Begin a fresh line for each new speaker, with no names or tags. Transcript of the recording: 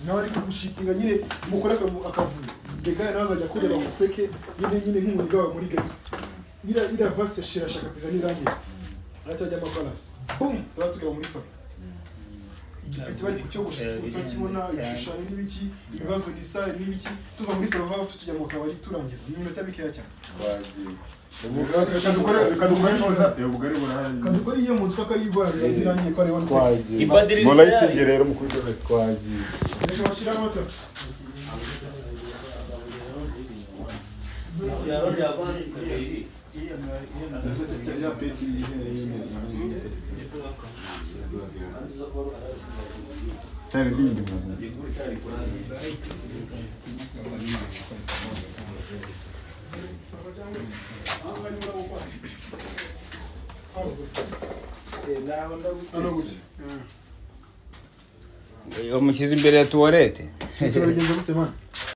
nawe ari kugushitinga nyine umukora akavuyo degaya nawe azajya kureba museke nyine nk'umuntu wawe muri gato ira vase shira shaka pizza nirangiye aratajya amabalance boom tuba tugera muri salo igipeti bari kucyogosha tukibona igishushanyo n'ibiki ibibazo design n'ibiki tuva muri salo vaho tujya mu kabari turangiza ni minota mikeya cyane kadukora iyo munsi ko ari igwara zirangiye ko ari wano
twagiye molayitingi rero mukuru twagiye
reka bashira amata
cyane dindi
umushyize imbere ya tuwarete
tugerageza gute man